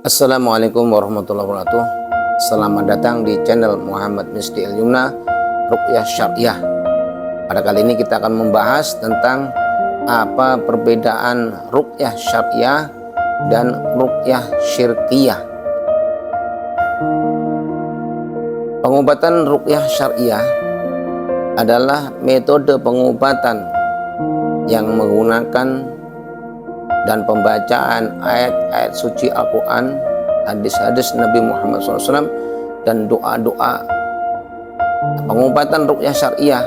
Assalamualaikum warahmatullahi wabarakatuh. Selamat datang di channel Muhammad Misdi Al-Yumna Ruqyah Syariah. Pada kali ini kita akan membahas tentang apa perbedaan ruqyah syariah dan ruqyah syirkiyah. Pengobatan ruqyah syariah adalah metode pengobatan yang menggunakan dan pembacaan ayat-ayat suci Al-Quran, hadis-hadis Nabi Muhammad SAW, dan doa-doa. Pengobatan ruqyah syariah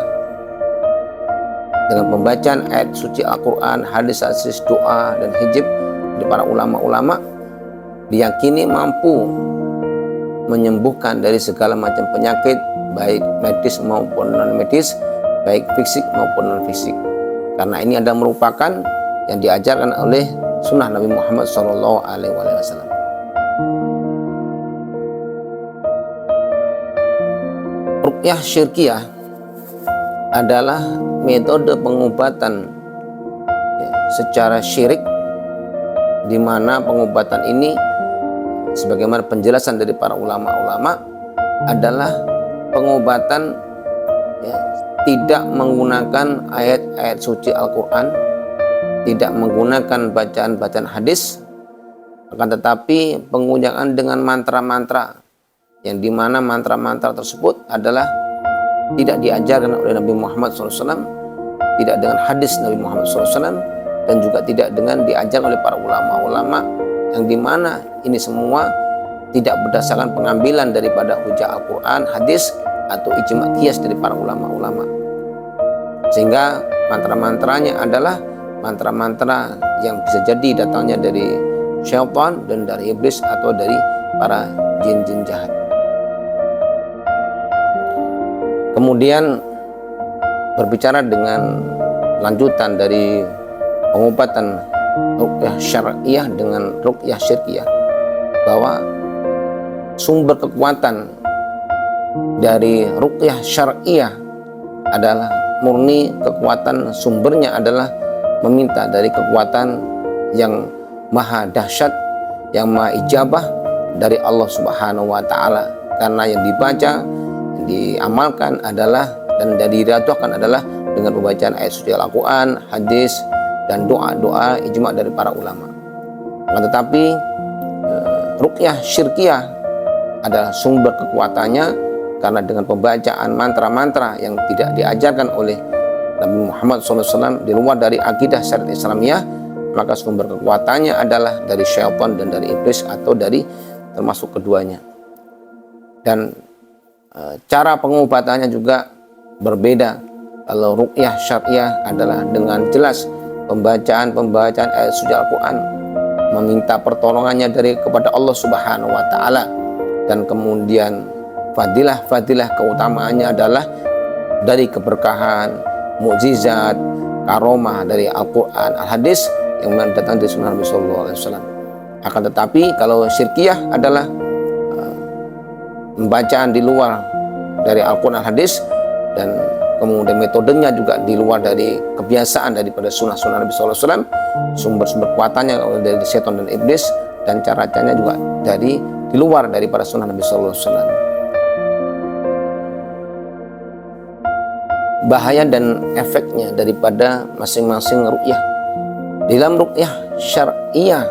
dengan pembacaan ayat suci Al-Quran, hadis-hadis, doa, dan hijab dari para ulama-ulama diyakini mampu menyembuhkan dari segala macam penyakit, baik medis maupun non-medis, baik fisik maupun non-fisik. Karena ini adalah merupakan yang diajarkan oleh sunnah Nabi Muhammad SAW. Ruqyah syirkiyah adalah metode pengobatan secara syirik, di mana pengobatan ini sebagaimana penjelasan dari para ulama-ulama adalah pengobatan tidak menggunakan ayat-ayat suci Al-Quran, tidak menggunakan bacaan-bacaan hadis, akan tetapi penggunaan dengan mantra-mantra, yang dimana mantra-mantra tersebut adalah tidak diajarkan oleh Nabi Muhammad SAW, tidak dengan hadis Nabi Muhammad SAW, dan juga tidak dengan diajar oleh para ulama-ulama, yang dimana ini semua tidak berdasarkan pengambilan daripada hujah Al-Quran, hadis, atau ijma' qiyas dari para ulama-ulama. Sehingga mantra-mantranya adalah mantra-mantra yang bisa jadi datangnya dari syaitan dan dari iblis atau dari para jin-jin jahat. Kemudian berbicara dengan lanjutan dari pengobatan ruqyah syariah dengan ruqyah syirkiyah, bahwa sumber kekuatan dari ruqyah syariah adalah murni kekuatan, sumbernya adalah meminta dari kekuatan yang maha dahsyat, yang maha ijabah dari Allah Subhanahu wa Ta'ala. Karena yang dibaca, yang diamalkan adalah dan diriwayatkan adalah dengan pembacaan ayat suci Al-Quran, hadis, dan doa-doa ijma' dari para ulama. Tetapi ruqyah syirkiyah adalah sumber kekuatannya karena dengan pembacaan mantra-mantra yang tidak diajarkan oleh Nabi Muhammad SAW di luar dari akidah syariat Islamiyah, maka sumber kekuatannya adalah dari syaitan dan dari iblis atau dari termasuk keduanya. Dan cara pengobatannya juga berbeda. Kalau ruqyah syariah adalah dengan jelas pembacaan ayat suci Al-Quran, meminta pertolongannya kepada Allah Subhanahu wa Ta'ala, dan kemudian fadilah keutamaannya adalah dari keberkahan, mukjizat, karomah dari Al-Quran, Al-Hadis yang datang dari sunnah Nabi SAW. Akan tetapi kalau syirkiyah adalah pembacaan di luar dari Al-Quran, Al-Hadis, dan kemudian metodenya juga di luar dari kebiasaan daripada sunnah-sunnah Nabi SAW, sumber-sumber kekuatannya dari setan dan iblis, dan cara-caranya juga di luar daripada sunnah Nabi SAW. Bahaya dan efeknya daripada masing-masing ruqyah. Dalam ruqyah syariah,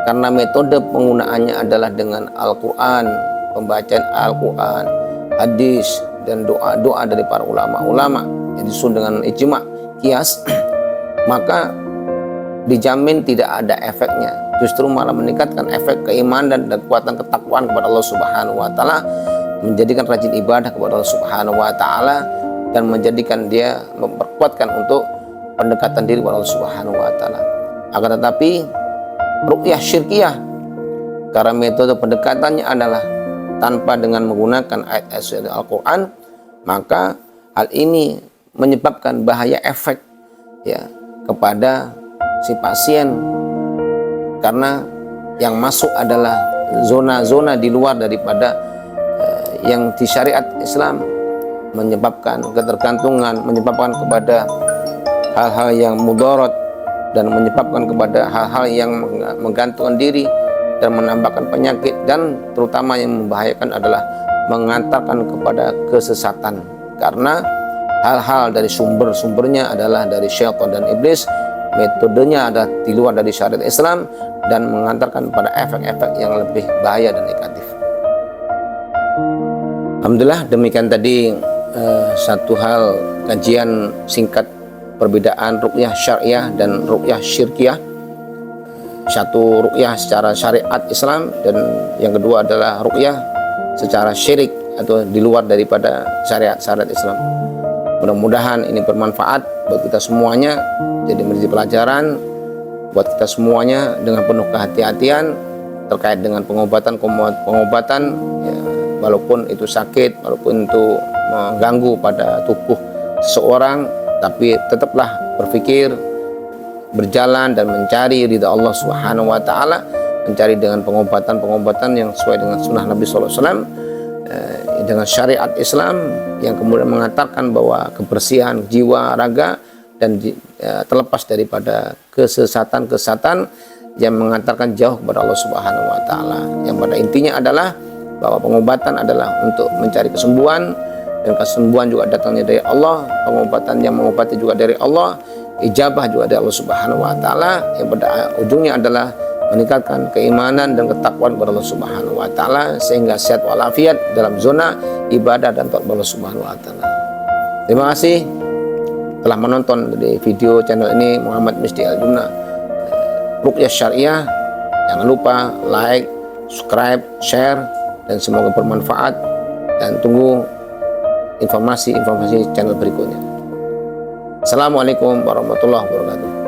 karena metode penggunaannya adalah dengan Al-Quran, pembacaan Al-Quran, hadis, dan doa-doa dari para ulama-ulama yang disusun dengan ijma' qiyas, maka dijamin tidak ada efeknya, justru malah meningkatkan efek keimanan dan kekuatan ketakwaan kepada Allah Subhanahu wa Ta'ala, menjadikan rajin ibadah kepada Allah Subhanahu wa Ta'ala, dan menjadikan dia memperkuatkan untuk pendekatan diri kepada Allah Subhanahu wa Ta'ala. Akan tetapi ruqyah syirkiyah, karena metode pendekatannya adalah tanpa dengan menggunakan ayat-ayat suci Al-Quran, maka hal ini menyebabkan bahaya efek kepada si pasien, karena yang masuk adalah zona-zona di luar daripada yang di syariat Islam, menyebabkan ketergantungan, menyebabkan kepada hal-hal yang mudarat, dan menyebabkan kepada hal-hal yang menggantungkan diri dan menambahkan penyakit, dan terutama yang membahayakan adalah mengantarkan kepada kesesatan, karena hal-hal dari sumbernya adalah dari syaitan dan iblis, metodenya adalah di luar dari syariat Islam, dan mengantarkan pada efek-efek yang lebih bahaya dan negatif. Alhamdulillah, demikian tadi satu hal kajian singkat perbedaan ruqyah syariah dan ruqyah syirkiyah. Satu ruqyah secara syariat Islam, dan yang kedua adalah ruqyah secara syirik atau di luar daripada syariat Islam. Mudah-mudahan ini bermanfaat buat kita semuanya, jadi menjadi pelajaran buat kita semuanya dengan penuh kehati-hatian terkait dengan pengobatan ya, walaupun itu sakit, walaupun itu mengganggu pada tubuh seseorang, tapi tetaplah berpikir, berjalan dan mencari ridha Allah Subhanahu wa taala, mencari dengan pengobatan yang sesuai dengan sunnah Nabi sallallahu alaihi wasallam, dengan syariat Islam yang kemudian mengatakan bahwa kebersihan jiwa, raga, dan terlepas daripada kesesatan yang mengantarkan jauh kepada Allah Subhanahu wa taala. Yang pada intinya adalah bahwa pengobatan adalah untuk mencari kesembuhan, dan kesembuhan juga datangnya dari Allah, pengobatan yang mengobati juga dari Allah, ijabah juga dari Allah Subhanahu wa taala, yang pada ujungnya adalah meningkatkan keimanan dan ketakwaan kepada Allah Subhanahu wa taala, sehingga sehat walafiat dalam zona ibadah dan taat Allah Subhanahu wa taala. Terima kasih telah menonton di video channel ini, Muhammad Misdi Al-Jumna Ruqyah Syariah. Jangan lupa like, subscribe, share, dan semoga bermanfaat, dan tunggu informasi channel berikutnya. Assalamualaikum warahmatullahi wabarakatuh.